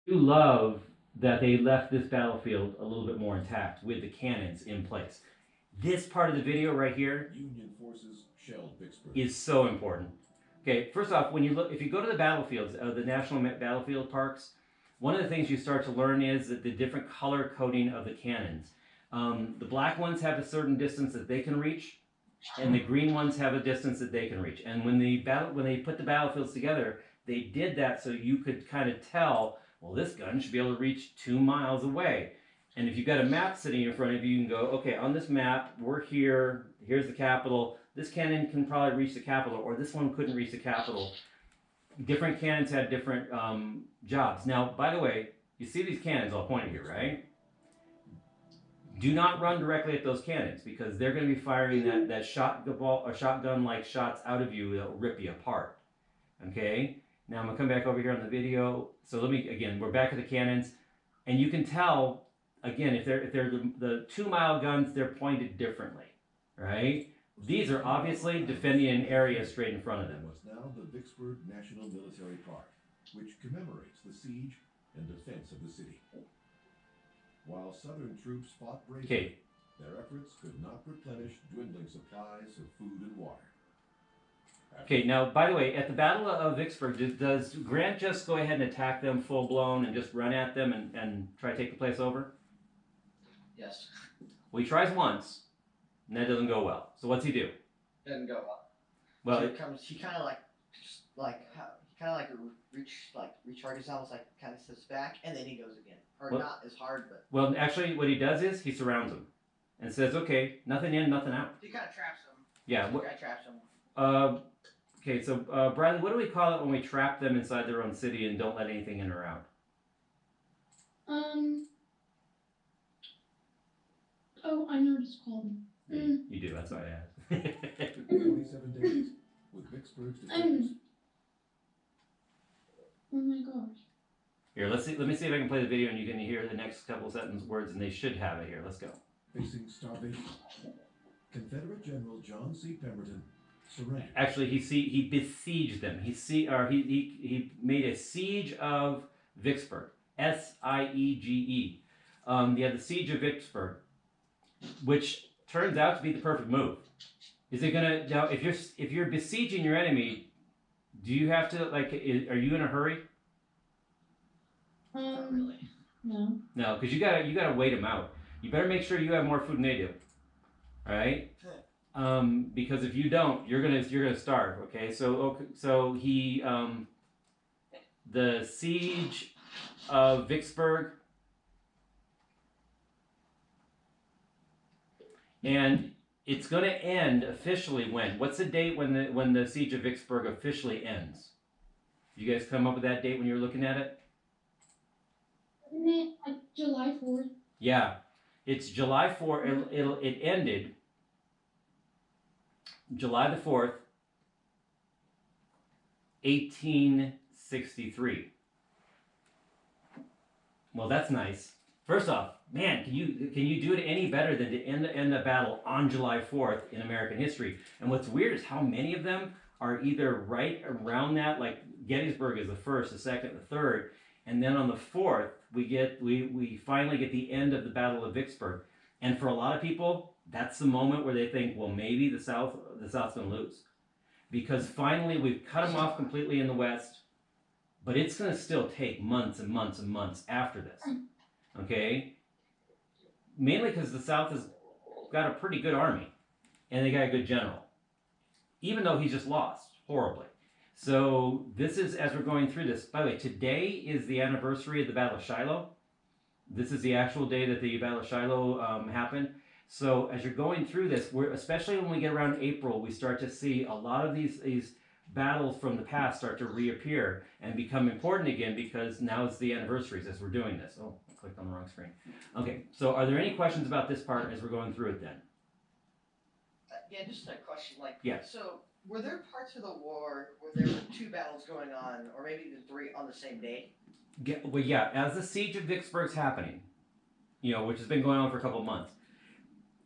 do love that they left this battlefield a little bit more intact with the cannons in place. This part of the video right here Union forces shelled Vicksburg. is so important. Okay, first off, when you look, if you go to the battlefields, the national battlefield parks, one of the things you start to learn is that the different color coding of the cannons. The black ones have a certain distance that they can reach, and the green ones have a distance that they can reach. And when they put the battlefields together, they did that so you could kind of tell, well, this gun should be able to reach 2 miles away. And if you've got a map sitting in front of you, you can go, okay, on this map, we're here, here's the capital. This cannon can probably reach the capital, or this one couldn't reach the capital. Different cannons had different jobs. Now, by the way, you see these cannons all pointed here, right? Do not run directly at those cannons because they're going to be firing that shotgun-like shots out of you that will rip you apart. Okay? Now I'm going to come back over here on the video. So we're back at the cannons. And you can tell, again, if they're the 2-mile guns, they're pointed differently, right? These are obviously defending an area straight in front of them. Was now the Vicksburg National Military Park, which commemorates the siege and defense of the city. While Southern troops fought bravely, their efforts could not replenish dwindling supplies of food and water. Okay, now, by the way, at the Battle of Vicksburg, does Grant just go ahead and attack them full blown and just run at them and try to take the place over? Yes. Well, he tries once, and that doesn't go well. So what's he do? Doesn't go well. Well, So he kind of recharges almost like kind of sits back and then he goes again. Or not as hard, but. Well, actually, what he does is he surrounds them and says, "Okay, nothing in, nothing out." He kind of traps them. Yeah. The guy traps them. Okay, so Bradley, what do we call it when we trap them inside their own city and don't let anything in or out? Oh, I know what it's called. You do. That's why I asked. 27 days with Vicksburg's defenders. Oh my gosh. Here, let me see if I can play the video and you can hear the next couple sentence words, and they should have it here. Let's go. Facing starvation, Confederate General John C. Pemberton surrendered. Actually, he besieged them. He made a siege of Vicksburg. Siege. He had the siege of Vicksburg, which turns out to be the perfect move. Is it gonna now? If you're besieging your enemy, do you have to are you in a hurry? Not really. No. No, because you gotta wait them out. You better make sure you have more food than they do. All right. Because if you don't, you're gonna starve. Okay. So he the siege of Vicksburg, and it's gonna end officially when? What's the date when the siege of Vicksburg officially ends? You guys come up with that date when you're looking at it? Isn't it like July 4th? Yeah, it's July 4th. It ended July the 4th, 1863. Well, that's nice. First off, man, can you do it any better than to end the battle on July 4th in American history? And what's weird is how many of them are either right around that, like Gettysburg is the first, the second, the third, and then on the 4th we finally get the end of the Battle of Vicksburg. And for a lot of people, that's the moment where they think, well, maybe the South's going to lose, because finally we've cut them off completely in the West, but it's going to still take months and months and months after this. Okay, mainly because the South has got a pretty good army, and they got a good general, even though he's just lost horribly. So this is, as we're going through this, by the way, today is the anniversary of the Battle of Shiloh. This is the actual day that the Battle of Shiloh happened. So as you're going through this, especially when we get around April, we start to see a lot of these battles from the past start to reappear and become important again, because now it's the anniversaries as we're doing this. Oh, I clicked on the wrong screen. Okay, so are there any questions about this part as we're going through it then? Yeah, just a question. Yeah. So were there parts of the war where there were 2 battles going on, or maybe even 3 on the same day? Well, yeah, as the siege of Vicksburg's happening, which has been going on for a couple of months,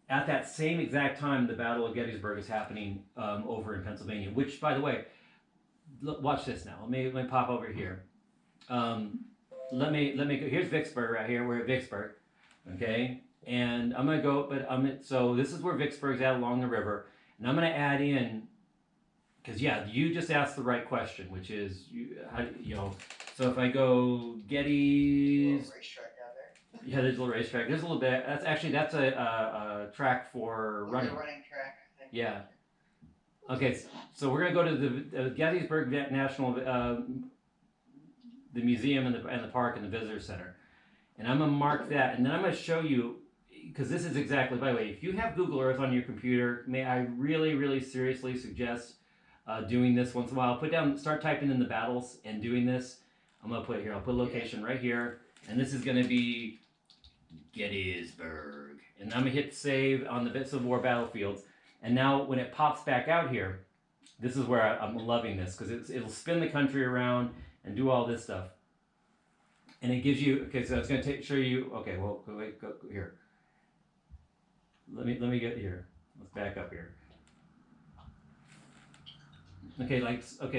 at that same exact time, the Battle of Gettysburg is happening over in Pennsylvania, which, by the way, watch this now. Let me pop over here. let me go. Here's Vicksburg right here. We're at Vicksburg, okay. And I'm gonna go, but so this is where Vicksburg's at along the river, and I'm gonna add in, because yeah, you just asked the right question, which is So if I go Getty's, Racetrack down there. yeah, there's a little racetrack. There's a little bit. That's a track for running. A running track, I think. Yeah. Okay, so we're gonna go to the Gettysburg National, the museum and the park and the visitor center, and I'm gonna mark that, and then I'm gonna show you, because this is exactly. By the way, if you have Google Earth on your computer, may I really, really seriously suggest doing this once in a while. Start typing in the battles and doing this. I'm gonna put it here. I'll put a location right here, and this is gonna be Gettysburg, and I'm gonna hit save on the Civil War battlefields. And now when it pops back out here, this is where I'm loving this, because it'll spin the country around and do all this stuff. And it gives you, okay, so it's going to show you, okay, well, wait, go here. Let me get here. Let's back up here. Okay,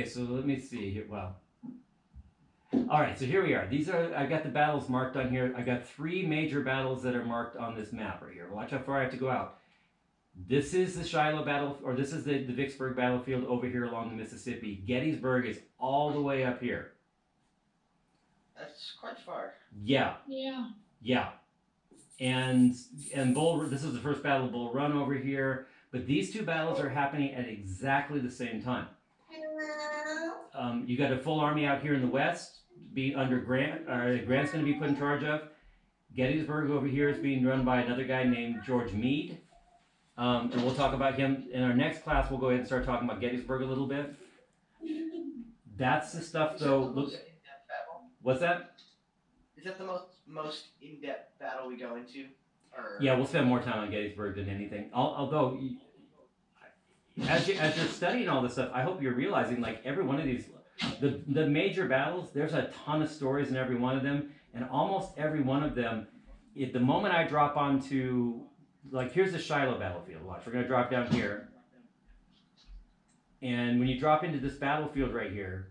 so let me see here. Wow. All right, so here we are. I got the battles marked on here. I got 3 major battles that are marked on this map right here. Watch how far I have to go out. This is the Shiloh battle, or this is the Vicksburg battlefield over here along the Mississippi. Gettysburg is all the way up here. That's quite far. Yeah. Yeah. Yeah. And this is the first battle of Bull Run over here. But these 2 battles are happening at exactly the same time. You got a full army out here in the west, being under Grant. Grant's going to be put in charge of. Gettysburg over here is being run by another guy named George Meade. And we'll talk about him in our next class. We'll go ahead and start talking about Gettysburg a little bit. That's the stuff, though. Look, what's that? Is that the most in-depth battle we go into? Or... Yeah, we'll spend more time on Gettysburg than anything. Although, as you're studying all this stuff, I hope you're realizing, like, every one of these, the major battles, there's a ton of stories in every one of them, and almost every one of them, at the moment I drop onto, like, here's the Shiloh battlefield. Watch, we're going to drop down here. And when you drop into this battlefield right here,